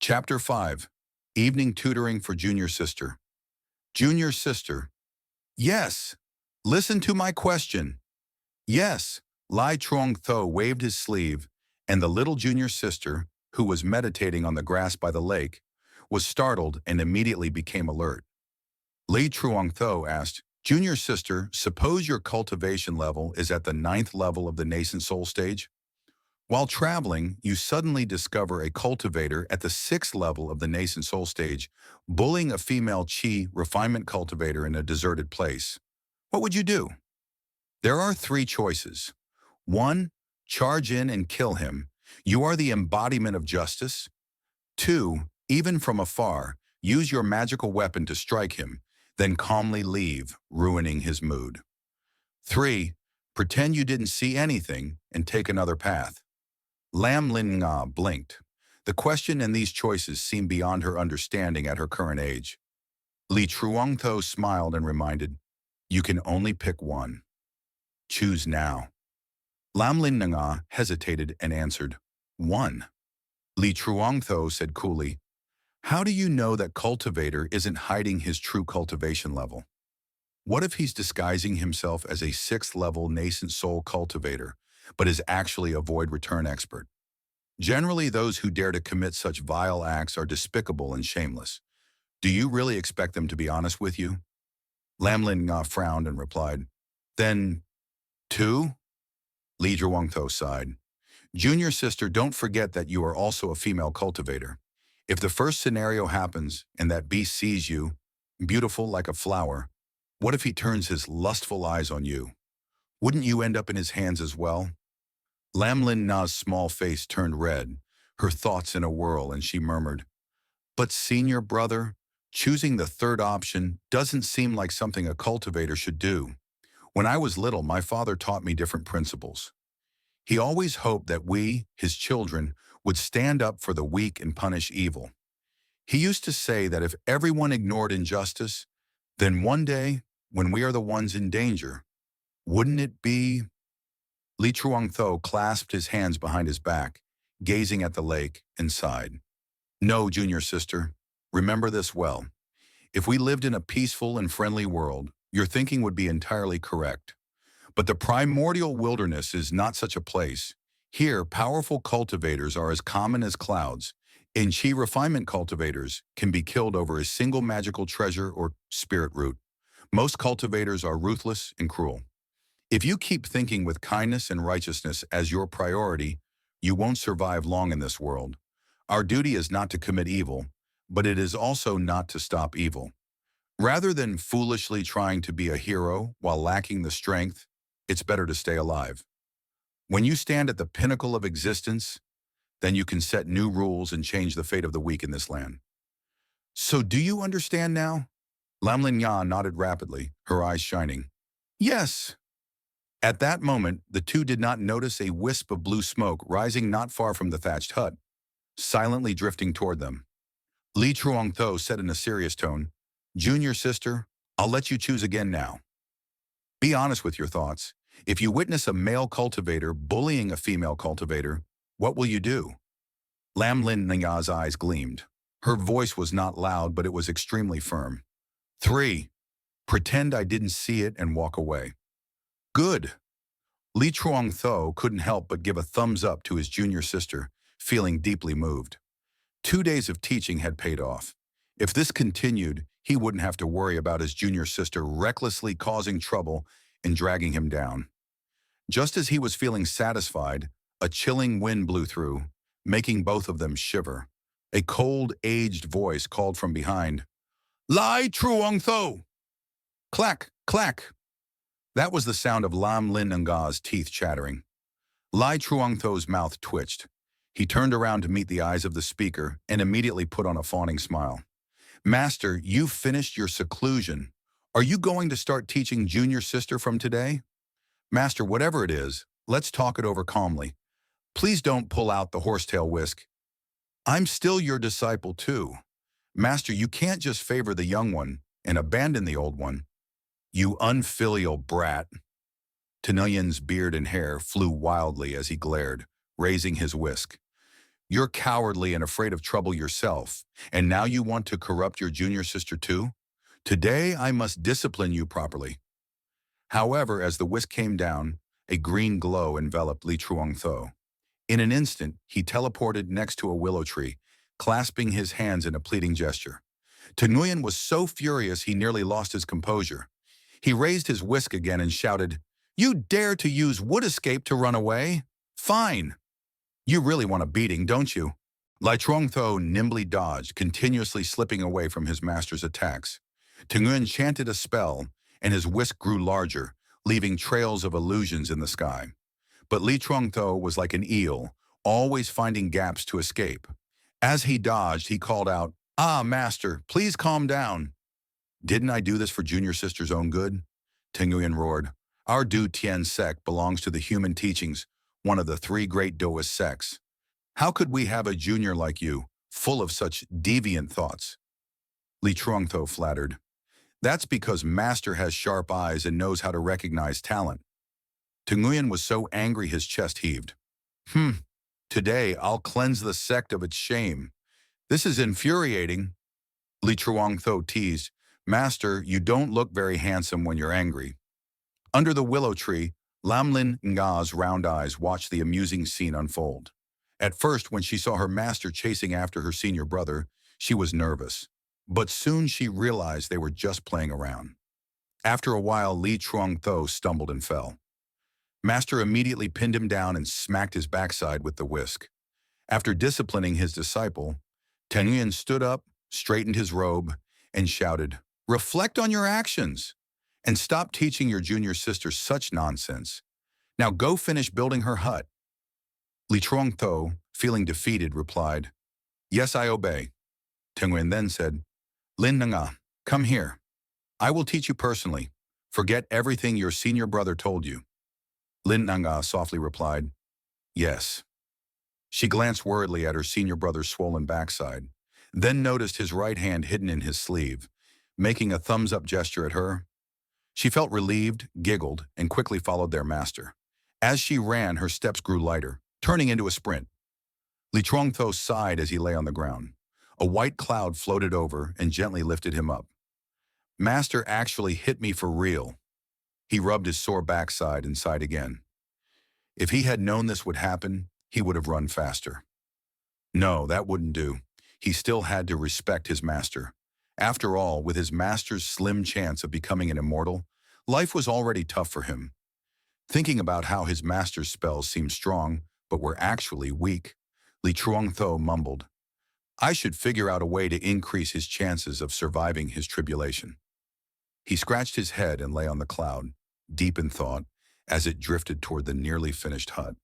Chapter 5. Evening Tutoring for Junior Sister. Junior Sister. Yes. Listen to my question. Yes. Lai Truong Tho waved his sleeve, and the little junior sister, who was meditating on the grass by the lake, was startled and immediately became alert. Li Truong Tho asked, Junior Sister, suppose your cultivation level is at the ninth level of the nascent soul stage? While traveling, you suddenly discover a cultivator at the sixth level of the nascent soul stage, bullying a female chi refinement cultivator in a deserted place. What would you do? There are three choices. 1. Charge in and kill him. You are the embodiment of justice. 2. Even from afar, use your magical weapon to strike him, then calmly leave, ruining his mood. 3. Pretend you didn't see anything and take another path. Lam Lin Nga blinked. The question and these choices seemed beyond her understanding at her current age. Li Truong Tho smiled and reminded, you can only pick one. Choose now. Lam Lin Nga hesitated and answered, 1. Li Truong Tho said coolly, how do you know that cultivator isn't hiding his true cultivation level? What if he's disguising himself as a sixth-level nascent soul cultivator, but is actually a void return expert? Generally, those who dare to commit such vile acts are despicable and shameless. Do you really expect them to be honest with you? Lam Lin Nga frowned and replied, then, 2? Li Zhuangtho sighed. Junior sister, don't forget that you are also a female cultivator. If the first scenario happens and that beast sees you, beautiful like a flower, what if he turns his lustful eyes on you? Wouldn't you end up in his hands as well? Lam Lin Na's small face turned red, her thoughts in a whirl, and she murmured, but senior brother, choosing the third option doesn't seem like something a cultivator should do. When I was little, my father taught me different principles. He always hoped that we, his children, would stand up for the weak and punish evil. He used to say that if everyone ignored injustice, then one day, when we are the ones in danger, wouldn't it be... Li Truong-tho clasped his hands behind his back, gazing at the lake, and sighed. No, junior sister, remember this well. If we lived in a peaceful and friendly world, your thinking would be entirely correct. But the primordial wilderness is not such a place. Here, powerful cultivators are as common as clouds, and chi refinement cultivators can be killed over a single magical treasure or spirit root. Most cultivators are ruthless and cruel. If you keep thinking with kindness and righteousness as your priority, you won't survive long in this world. Our duty is not to commit evil, but it is also not to stop evil. Rather than foolishly trying to be a hero while lacking the strength, it's better to stay alive. When you stand at the pinnacle of existence, then you can set new rules and change the fate of the weak in this land. So do you understand now? Lam Lin Yan nodded rapidly, her eyes shining. Yes. At that moment, the two did not notice a wisp of blue smoke rising not far from the thatched hut, silently drifting toward them. Li Truong-tho said in a serious tone, Junior sister, I'll let you choose again now. Be honest with your thoughts. If you witness a male cultivator bullying a female cultivator, what will you do? Lam Lin Ningya's eyes gleamed. Her voice was not loud, but it was extremely firm. 3. Pretend I didn't see it and walk away. Good. Li Truong-tho couldn't help but give a thumbs up to his junior sister, feeling deeply moved. 2 days of teaching had paid off. If this continued, he wouldn't have to worry about his junior sister recklessly causing trouble and dragging him down. Just as he was feeling satisfied, a chilling wind blew through, making both of them shiver. A cold, aged voice called from behind, Lai Truong-tho! Clack, clack! That was the sound of Lam Lin Nga's teeth chattering. Lai Truong-tho's mouth twitched. He turned around to meet the eyes of the speaker and immediately put on a fawning smile. Master, you've finished your seclusion. Are you going to start teaching junior sister from today? Master, whatever it is, let's talk it over calmly. Please don't pull out the horsetail whisk. I'm still your disciple too. Master, you can't just favor the young one and abandon the old one. You unfilial brat. Tenoyan's beard and hair flew wildly as he glared, raising his whisk. You're cowardly and afraid of trouble yourself, and now you want to corrupt your junior sister too? Today I must discipline you properly." However, as the whisk came down, a green glow enveloped Li Chuangtho. In an instant, he teleported next to a willow tree, clasping his hands in a pleading gesture. Nguyen was so furious he nearly lost his composure. He raised his whisk again and shouted, "You dare to use wood escape to run away? Fine! You really want a beating, don't you?" Lai Chuangtho nimbly dodged, continuously slipping away from his master's attacks. Nguyen chanted a spell, and his whisk grew larger, leaving trails of illusions in the sky. But Li Chuangtho was like an eel, always finding gaps to escape. As he dodged, he called out, "Ah, master, please calm down." "Didn't I do this for junior sister's own good?" Nguyen roared. "Our Du Tian sect belongs to the human teachings, one of the three great Taoist sects. How could we have a junior like you, full of such deviant thoughts?" Li Chuangtho flattered. "That's because master has sharp eyes and knows how to recognize talent." Nguyen was so angry his chest heaved. Today I'll cleanse the sect of its shame. This is infuriating." Li Chuangtho teased, "Master, you don't look very handsome when you're angry." Under the willow tree, Lamlin Nga's round eyes watched the amusing scene unfold. At first, when she saw her master chasing after her senior brother, she was nervous. But soon she realized they were just playing around. After a while, Li Chuangtho stumbled and fell. Master immediately pinned him down and smacked his backside with the whisk. After disciplining his disciple, Nguyen stood up, straightened his robe, and shouted, "Reflect on your actions, and stop teaching your junior sister such nonsense. Now go finish building her hut." Li Chuangtho, feeling defeated, replied, "Yes, I obey." Nguyen then said, "Lin Nga, come here. I will teach you personally. Forget everything your senior brother told you." Lin Nga softly replied, "Yes." She glanced worriedly at her senior brother's swollen backside, then noticed his right hand hidden in his sleeve, making a thumbs-up gesture at her. She felt relieved, giggled, and quickly followed their master. As she ran, her steps grew lighter, turning into a sprint. Li Chuangtho sighed as he lay on the ground. A white cloud floated over and gently lifted him up. "Master actually hit me for real." He rubbed his sore backside and sighed again. If he had known this would happen, he would have run faster. No, that wouldn't do. He still had to respect his master. After all, with his master's slim chance of becoming an immortal, life was already tough for him. Thinking about how his master's spells seemed strong, but were actually weak, Li Chuangtho mumbled, "I should figure out a way to increase his chances of surviving his tribulation." He scratched his head and lay on the cloud, deep in thought, as it drifted toward the nearly finished hut.